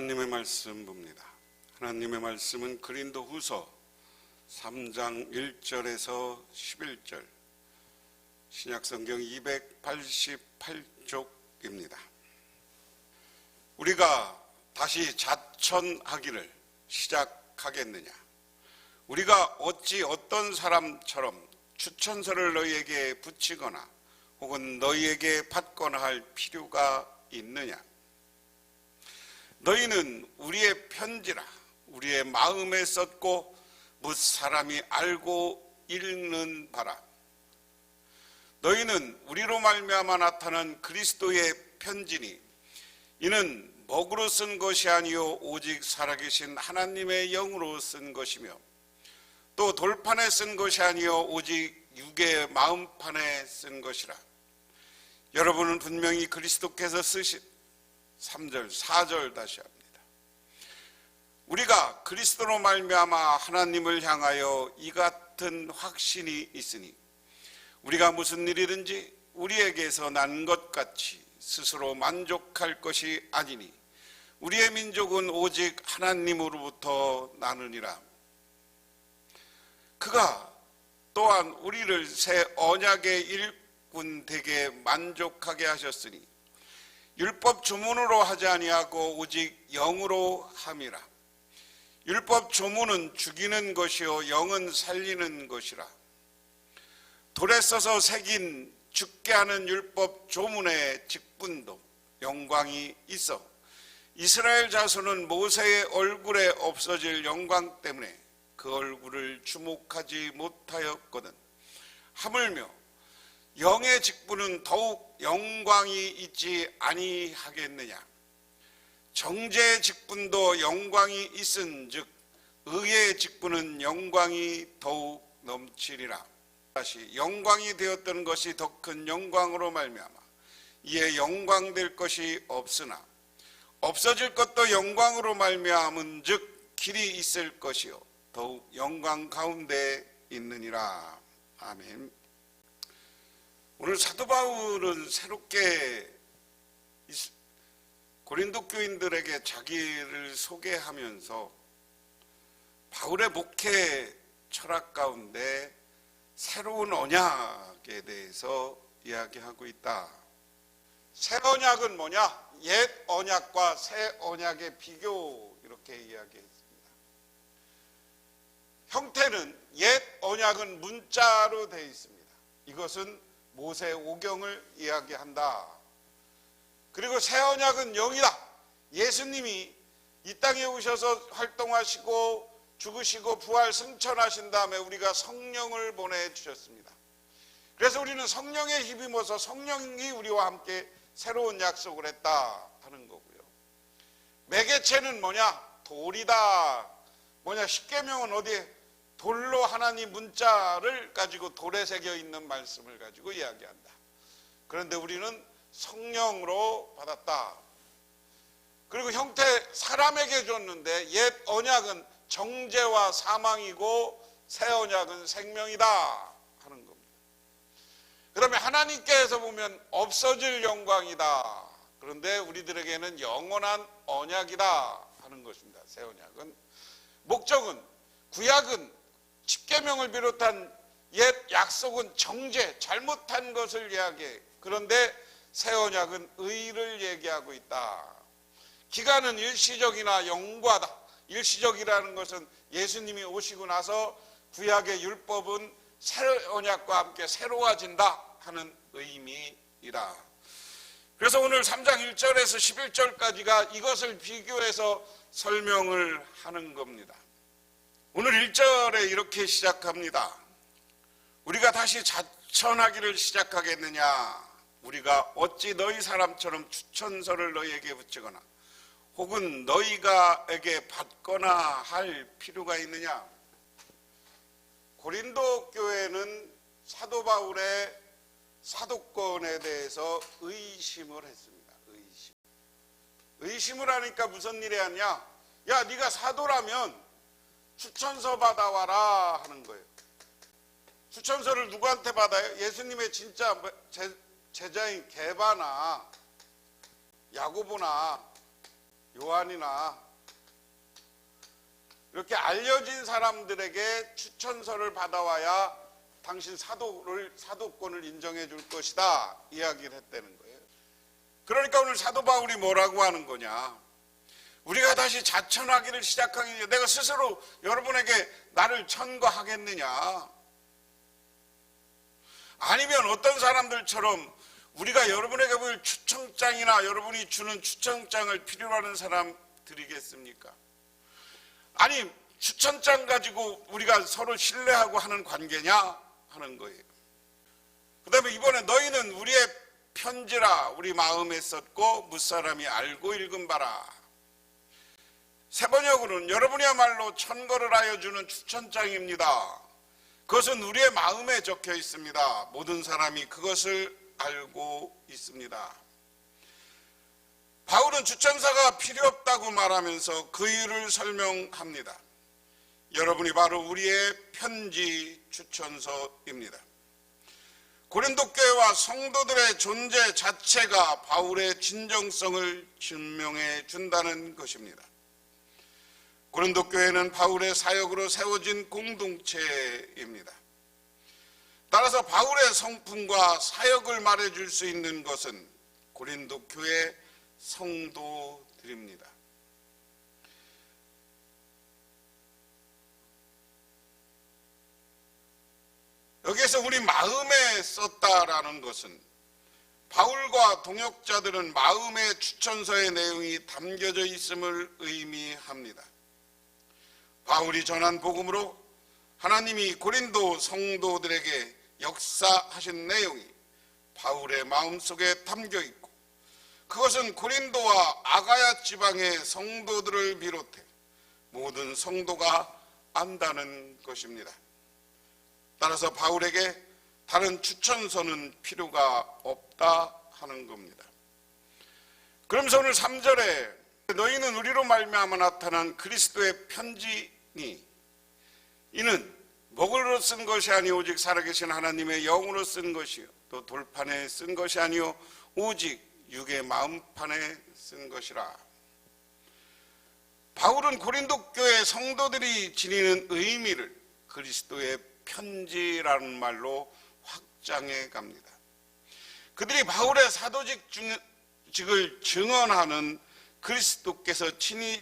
하나님의 말씀 봅니다. 하나님의 말씀은 고린도후서 3장 1절에서 11절, 신약성경 288쪽입니다. 우리가 다시 자천하기를 시작하겠느냐? 우리가 어찌 어떤 사람처럼 추천서를 너희에게 붙이거나 혹은 너희에게 받거나 할 필요가 있느냐? 너희는 우리의 편지라 우리의 마음에 썼고 뭇 사람이 알고 읽는 바라. 너희는 우리로 말미암아 나타난 그리스도의 편지니 이는 먹으로 쓴 것이 아니요 오직 살아계신 하나님의 영으로 쓴 것이며 또 돌판에 쓴 것이 아니요 오직 육의 마음판에 쓴 것이라. 여러분은 분명히 그리스도께서 쓰신 3절 4절 다시 합니다. 우리가 그리스도로 말미암아 하나님을 향하여 이 같은 확신이 있으니 우리가 무슨 일이든지 우리에게서 난 것 같이 스스로 만족할 것이 아니니 우리의 민족은 오직 하나님으로부터 나느니라. 그가 또한 우리를 새 언약의 일꾼 되게 만족하게 하셨으니 율법 조문으로 하지 아니하고 오직 영으로 함이라. 율법 조문은 죽이는 것이요 영은 살리는 것이라. 돌에 써서 새긴 죽게 하는 율법 조문의 직분도 영광이 있어 이스라엘 자손은 모세의 얼굴에 없어질 영광 때문에 그 얼굴을 주목하지 못하였거든. 하물며 영의 직분은 더욱 영광이 있지 아니하겠느냐? 정죄의 직분도 영광이 있은즉 의의 직분은 영광이 더욱 넘치리라. 다시 영광이 되었던 것이 더 큰 영광으로 말미암아 이에 영광될 것이 없으나 없어질 것도 영광으로 말미암은즉 길이 있을 것이요 더욱 영광 가운데 있느니라. 아멘. 오늘 사도 바울은 새롭게 고린도 교인들에게 자기를 소개하면서 바울의 목회 철학 가운데 새로운 언약에 대해서 이야기하고 있다. 새 언약은 뭐냐? 옛 언약과 새 언약의 비교, 이렇게 이야기했습니다. 형태는 옛 언약은 문자로 되어 있습니다. 이것은 모세 오경을 이야기한다. 그리고 새 언약은 영이다. 예수님이 이 땅에 오셔서 활동하시고 죽으시고 부활 승천하신 다음에 우리가 성령을 보내주셨습니다. 그래서 우리는 성령에 힘입어서 성령이 우리와 함께 새로운 약속을 했다 하는 거고요. 매개체는 뭐냐? 돌이다. 뭐냐? 십계명은 어디에? 돌로 하나님 문자를 가지고 돌에 새겨 있는 말씀을 가지고 이야기한다. 그런데 우리는 성령으로 받았다. 그리고 형태 사람에게 줬는데 옛 언약은 정죄와 사망이고 새 언약은 생명이다 하는 겁니다. 그러면 하나님께서 보면 없어질 영광이다. 그런데 우리들에게는 영원한 언약이다 하는 것입니다. 새 언약은. 목적은 구약은 십계명을 비롯한 옛 약속은 정죄, 잘못한 것을 이야기해. 그런데 새 언약은 의를 얘기하고 있다. 기간은 일시적이나 영구하다. 일시적이라는 것은 예수님이 오시고 나서 구약의 율법은 새 언약과 함께 새로워진다 하는 의미이다. 그래서 오늘 3장 1절에서 11절까지가 이것을 비교해서 설명을 하는 겁니다. 오늘 1절에 이렇게 시작합니다. 우리가 다시 자천하기를 시작하겠느냐? 우리가 어찌 너희 사람처럼 추천서를 너희에게 붙이거나 혹은 너희가에게 받거나 할 필요가 있느냐? 고린도 교회는 사도 바울의 사도권에 대해서 의심을 했습니다. 의심을 하니까 무슨 일이 하냐? 야, 네가 사도라면 추천서 받아와라 하는 거예요. 추천서를 누구한테 받아요? 예수님의 진짜 제자인 게바나 야고보나 요한이나 이렇게 알려진 사람들에게 추천서를 받아와야 당신 사도권을 인정해 줄 것이다 이야기를 했다는 거예요. 그러니까 오늘 사도 바울이 뭐라고 하는 거냐, 우리가 다시 자천하기를 시작하기 전에 내가 스스로 여러분에게 나를 천거하겠느냐, 아니면 어떤 사람들처럼 우리가 여러분에게 보일 추천장이나 여러분이 주는 추천장을 필요로 하는 사람 드리겠습니까? 아니 추천장 가지고 우리가 서로 신뢰하고 하는 관계냐 하는 거예요. 그 다음에 이번에 너희는 우리의 편지라 우리 마음에 썼고 무사람이 알고 읽은 바라. 세 번역으로는 여러분이야말로 천거를 하여 주는 추천장입니다. 그것은 우리의 마음에 적혀 있습니다. 모든 사람이 그것을 알고 있습니다. 바울은 추천사가 필요 없다고 말하면서 그 이유를 설명합니다. 여러분이 바로 우리의 편지 추천서입니다. 고린도 교회와 성도들의 존재 자체가 바울의 진정성을 증명해 준다는 것입니다. 고린도 교회는 바울의 사역으로 세워진 공동체입니다. 따라서 바울의 성품과 사역을 말해줄 수 있는 것은 고린도 교회 성도들입니다. 여기에서 우리 마음에 썼다라는 것은 바울과 동역자들은 마음의 추천서의 내용이 담겨져 있음을 의미합니다. 바울이 전한 복음으로 하나님이 고린도 성도들에게 역사하신 내용이 바울의 마음속에 담겨 있고, 그것은 고린도와 아가야 지방의 성도들을 비롯해 모든 성도가 안다는 것입니다. 따라서 바울에게 다른 추천서는 필요가 없다 하는 겁니다. 그러면서 오늘 3절에 너희는 우리로 말미암아 나타난 그리스도의 편지니 이는 목으로 쓴 것이 아니오 오직 살아계신 하나님의 영으로 쓴 것이요 또 돌판에 쓴 것이 아니오 오직 육의 마음판에 쓴 것이라. 바울은 고린도 교회 성도들이 지니는 의미를 그리스도의 편지라는 말로 확장해 갑니다. 그들이 바울의 사도직을 증언하는 그리스도께서 친히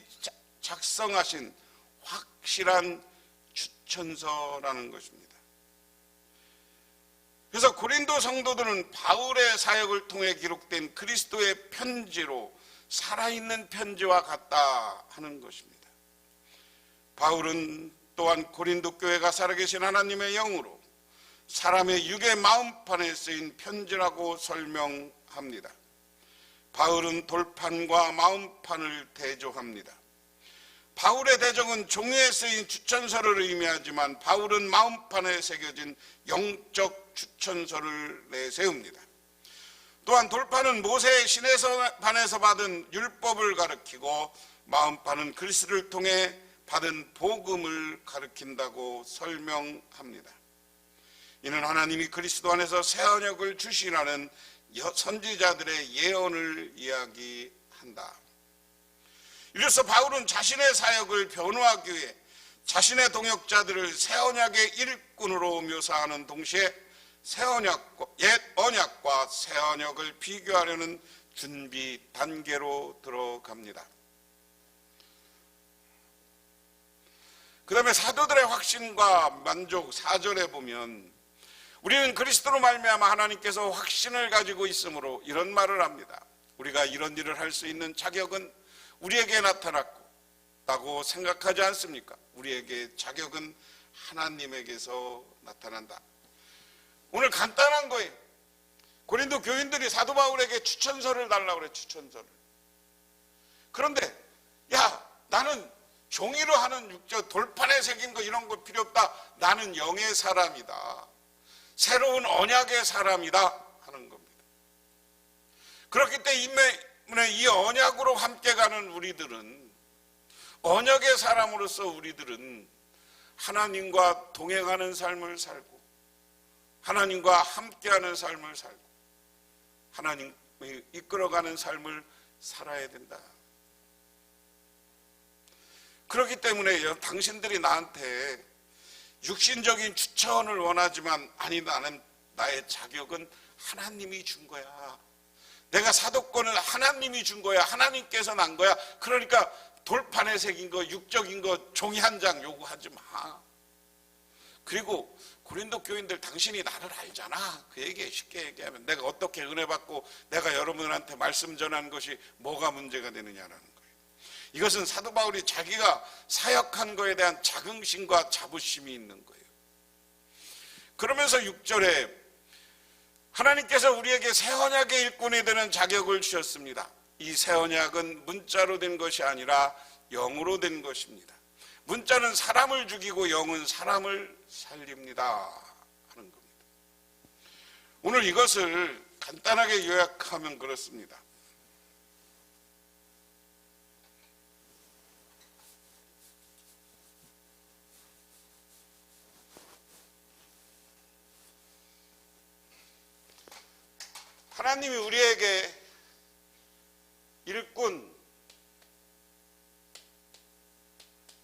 작성하신 확실한 추천서라는 것입니다. 그래서 고린도 성도들은 바울의 사역을 통해 기록된 그리스도의 편지로 살아있는 편지와 같다 하는 것입니다. 바울은 또한 고린도 교회가 살아계신 하나님의 영으로 사람의 육의 마음판에 쓰인 편지라고 설명합니다. 바울은 돌판과 마음판을 대조합니다. 바울의 대적은 종이에 쓰인 추천서를 의미하지만 바울은 마음판에 새겨진 영적 추천서를 내세웁니다. 또한 돌판은 모세의 시내산에서 받은 율법을 가리키고 마음판은 그리스도를 통해 받은 복음을 가리킨다고 설명합니다. 이는 하나님이 그리스도 안에서 새 언약을 주시라는 선지자들의 예언을 이야기한다. 이로써 바울은 자신의 사역을 변호하기 위해 자신의 동역자들을 새 언약의 일꾼으로 묘사하는 동시에 옛 언약과 새 언약을 비교하려는 준비 단계로 들어갑니다. 그 다음에 사도들의 확신과 만족 4절에 보면 우리는 그리스도로 말미암아 하나님께서 확신을 가지고 있으므로 이런 말을 합니다. 우리가 이런 일을 할 수 있는 자격은 우리에게 나타났다고 생각하지 않습니까? 우리에게 자격은 하나님에게서 나타난다. 오늘 간단한 거예요. 고린도 교인들이 사도 바울에게 추천서를 달라고 그래. 추천서를. 그런데 나는 종이로 하는 돌판에 새긴 거 이런 거 필요 없다. 나는 영의 사람이다. 새로운 언약의 사람이다 하는 겁니다. 그렇기 때문에 이 언약으로 함께 가는 우리들은, 언약의 사람으로서 우리들은 하나님과 동행하는 삶을 살고 하나님과 함께하는 삶을 살고 하나님이 이끌어가는 삶을 살아야 된다. 그렇기 때문에 당신들이 나한테 육신적인 추천을 원하지만, 아니, 나는 나의 자격은 하나님이 준 거야. 내가 사도권을 하나님이 준 거야. 하나님께서 난 거야. 그러니까 돌판에 새긴 거, 육적인 거 종이 한 장 요구하지 마. 그리고 고린도 교인들, 당신이 나를 알잖아. 그 얘기 쉽게 얘기하면, 내가 어떻게 은혜 받고 내가 여러분한테 말씀 전하는 것이 뭐가 문제가 되느냐라는 거예요. 이것은 사도 바울이 자기가 사역한 거에 대한 자긍심과 자부심이 있는 거예요. 그러면서 6절에 하나님께서 우리에게 새 언약의 일꾼이 되는 자격을 주셨습니다. 이 새 언약은 문자로 된 것이 아니라 영으로 된 것입니다. 문자는 사람을 죽이고 영은 사람을 살립니다 하는 겁니다. 오늘 이것을 간단하게 요약하면 그렇습니다. 하나님이 우리에게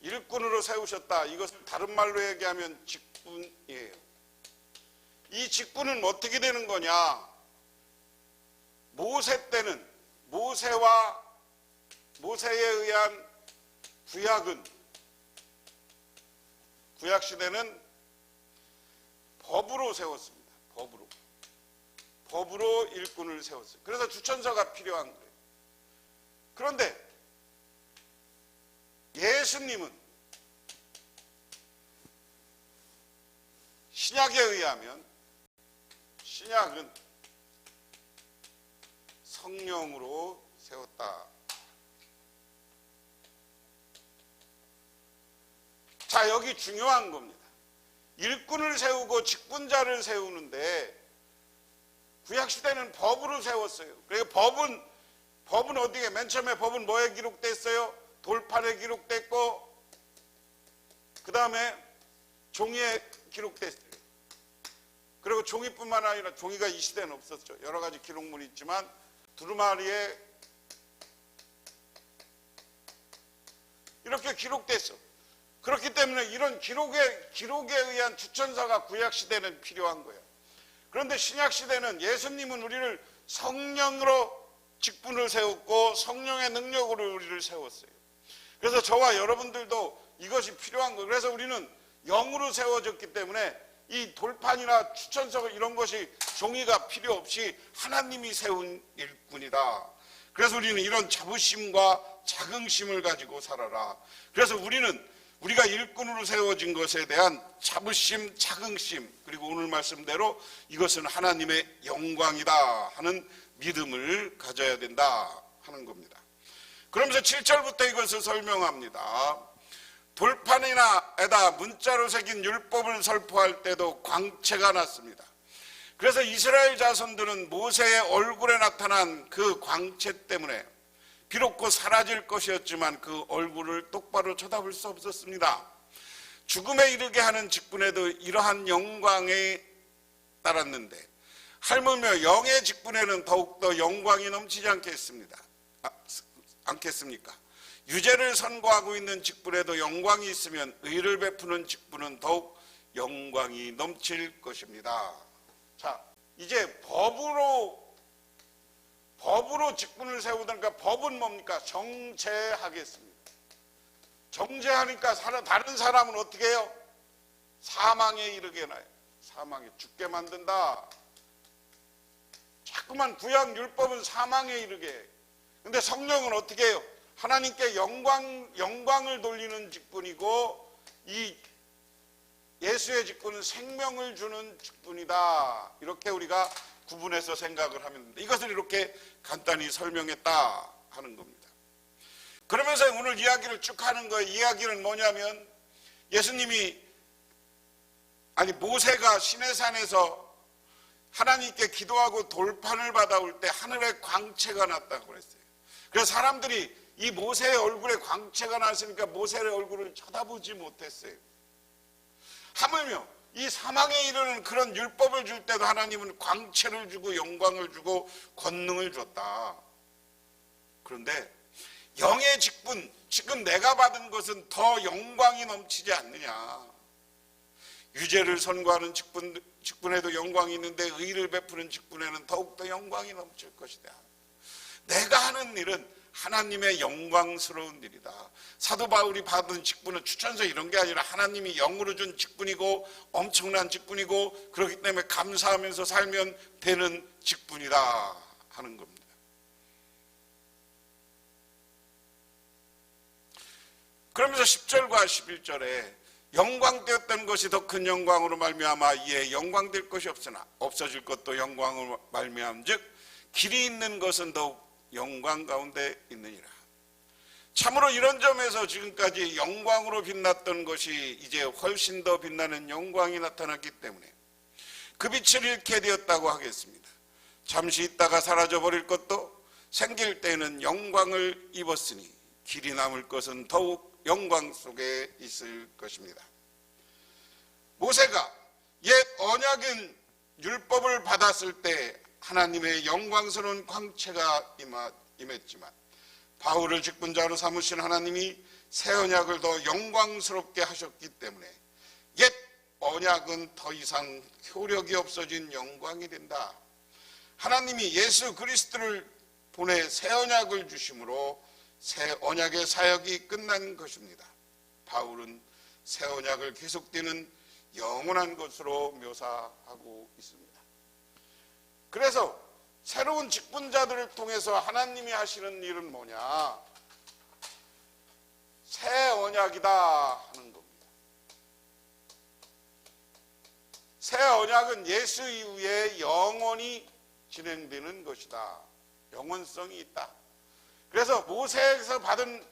일꾼으로 세우셨다. 이것을 다른 말로 얘기하면 직분이에요. 이 직분은 어떻게 되는 거냐? 모세 때는 모세에 의한 구약 시대는 법으로 세웠습니다. 법으로 일꾼을 세웠어요. 그래서 주천서가 필요한 거예요. 그런데 예수님은 신약에 의하면, 신약은 성령으로 세웠다. 자, 여기 중요한 겁니다. 일꾼을 세우고 직분자를 세우는데 구약시대는 법으로 세웠어요. 그러니까 법은 어디에, 맨 처음에 법은 뭐에 기록됐어요? 돌판에 기록됐고, 그 다음에 종이에 기록됐어요. 그리고 종이뿐만 아니라, 종이가 이 시대는 없었죠. 여러 가지 기록물이 있지만 두루마리에 이렇게 기록됐어. 그렇기 때문에 이런 기록에 의한 주천서가 구약시대는 필요한 거예요. 그런데 신약시대는 예수님은 우리를 성령으로 직분을 세웠고 성령의 능력으로 우리를 세웠어요. 그래서 저와 여러분들도 이것이 필요한 거예요. 그래서 우리는 영으로 세워졌기 때문에 이 돌판이나 추천서 이런 것이 종이가 필요 없이 하나님이 세운 일꾼이다. 그래서 우리는 이런 자부심과 자긍심을 가지고 살아라. 그래서 우리가 일꾼으로 세워진 것에 대한 자부심, 자긍심, 그리고 오늘 말씀대로 이것은 하나님의 영광이다 하는 믿음을 가져야 된다 하는 겁니다. 그러면서 7절부터 이것을 설명합니다. 돌판에다 문자로 새긴 율법을 설포할 때도 광채가 났습니다. 그래서 이스라엘 자손들은 모세의 얼굴에 나타난 그 광채 때문에 비록 사라질 것이었지만 그 얼굴을 똑바로 쳐다볼 수 없었습니다. 죽음에 이르게 하는 직분에도 이러한 영광이 따랐는데 하물며 영의 직분에는 더욱더 영광이 넘치지 않겠습니까? 유죄를 선고하고 있는 직분에도 영광이 있으면 의를 베푸는 직분은 더욱 영광이 넘칠 것입니다. 자, 이제 법으로 직분을 세우다니까 법은 뭡니까? 정죄하겠습니다. 정죄하니까 다른 사람은 어떻게 해요? 사망에 이르게 해놔요. 사망에 죽게 만든다. 자꾸만 구약 율법은 사망에 이르게 해요. 근데 성령은 어떻게 해요? 하나님께 영광을 돌리는 직분이고 이 예수의 직분은 생명을 주는 직분이다. 이렇게 우리가 구분해서 생각을 하면 됩니다. 이것을 이렇게 간단히 설명했다 하는 겁니다. 그러면서 오늘 이야기를 쭉 하는 거예요. 이야기는 뭐냐면 모세가 시내산에서 하나님께 기도하고 돌판을 받아올 때 하늘에 광채가 났다고 그랬어요. 그래서 사람들이 이 모세의 얼굴에 광채가 났으니까 모세의 얼굴을 쳐다보지 못했어요. 하물며 이 사망에 이르는 그런 율법을 줄 때도 하나님은 광채를 주고 영광을 주고 권능을 줬다. 그런데 영의 직분, 지금 내가 받은 것은 더 영광이 넘치지 않느냐. 유죄를 선고하는 직분에도 영광이 있는데 의를 베푸는 직분에는 더욱더 영광이 넘칠 것이다. 내가 하는 일은 하나님의 영광스러운 일이다. 사도 바울이 받은 직분은 추천서 이런 게 아니라 하나님이 영으로 준 직분이고 엄청난 직분이고 그렇기 때문에 감사하면서 살면 되는 직분이다 하는 겁니다. 그러면서 10절과 11절에 영광되었던 것이 더 큰 영광으로 말미암아 이에 영광될 것이 없으나 없어질 것도 영광으로 말미암즉 길이 있는 것은 더욱 영광 가운데 있느니라. 참으로 이런 점에서 지금까지 영광으로 빛났던 것이 이제 훨씬 더 빛나는 영광이 나타났기 때문에 그 빛을 잃게 되었다고 하겠습니다. 잠시 있다가 사라져버릴 것도 생길 때에는 영광을 입었으니 길이 남을 것은 더욱 영광 속에 있을 것입니다. 모세가 옛 언약인 율법을 받았을 때 하나님의 영광스러운 광채가 임했지만 바울을 직분자로 삼으신 하나님이 새 언약을 더 영광스럽게 하셨기 때문에 옛 언약은 더 이상 효력이 없어진 영광이 된다. 하나님이 예수 그리스도를 보내 새 언약을 주심으로 새 언약의 사역이 끝난 것입니다. 바울은 새 언약을 계속되는 영원한 것으로 묘사하고 있습니다. 그래서 새로운 직분자들을 통해서 하나님이 하시는 일은 뭐냐? 새 언약이다 하는 겁니다. 새 언약은 예수 이후에 영원히 진행되는 것이다. 영원성이 있다. 그래서 모세에서 받은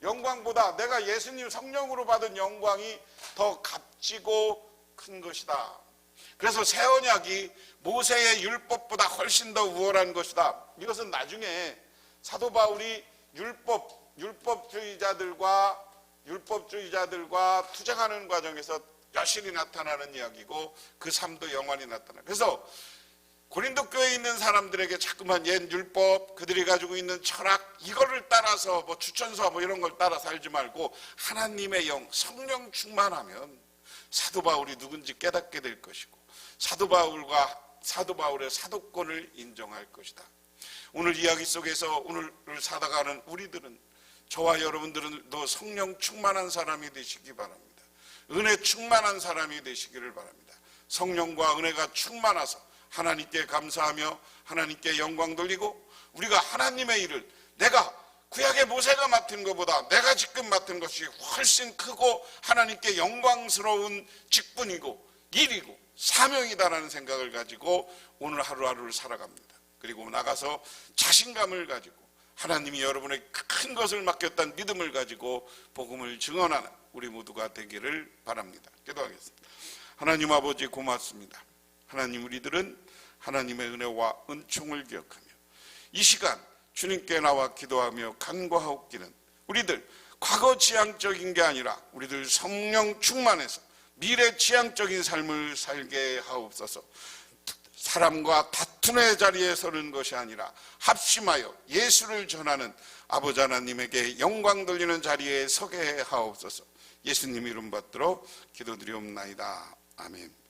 영광보다 내가 예수님 성령으로 받은 영광이 더 값지고 큰 것이다. 그래서 새 언약이 모세의 율법보다 훨씬 더 우월한 것이다. 이것은 나중에 사도 바울이 율법주의자들과 투쟁하는 과정에서 여실히 나타나는 이야기고 그 삶도 영원히 나타나. 그래서 고린도 교회에 있는 사람들에게 자꾸만 옛 율법, 그들이 가지고 있는 철학 이거를 따라서 뭐 추천서 뭐 이런 걸 따라 살지 말고 하나님의 영, 성령 충만하면 사도 바울이 누군지 깨닫게 될 것이고 사도 바울의 사도권을 인정할 것이다. 오늘 이야기 속에서 오늘을 살아가는 우리들은 저와 여러분들도 성령 충만한 사람이 되시기 바랍니다. 은혜 충만한 사람이 되시기를 바랍니다. 성령과 은혜가 충만하서 하나님께 감사하며 하나님께 영광 돌리고 우리가 하나님의 일을 내가 구약의 모세가 맡은 것보다 내가 지금 맡은 것이 훨씬 크고 하나님께 영광스러운 직분이고 일이고 사명이다라는 생각을 가지고 오늘 하루하루를 살아갑니다. 그리고 나가서 자신감을 가지고 하나님이 여러분에게 큰 것을 맡겼다는 믿음을 가지고 복음을 증언하는 우리 모두가 되기를 바랍니다. 기도하겠습니다. 하나님 아버지 고맙습니다. 하나님 우리들은 하나님의 은혜와 은총을 기억하며 이 시간 주님께 나와 기도하며 간구하옵기는 우리들 과거 지향적인 게 아니라 우리들 성령 충만해서 미래 지향적인 삶을 살게 하옵소서. 사람과 다툼의 자리에 서는 것이 아니라 합심하여 예수를 전하는 아버지 하나님에게 영광 돌리는 자리에 서게 하옵소서. 예수님 이름 받들어 기도드리옵나이다. 아멘.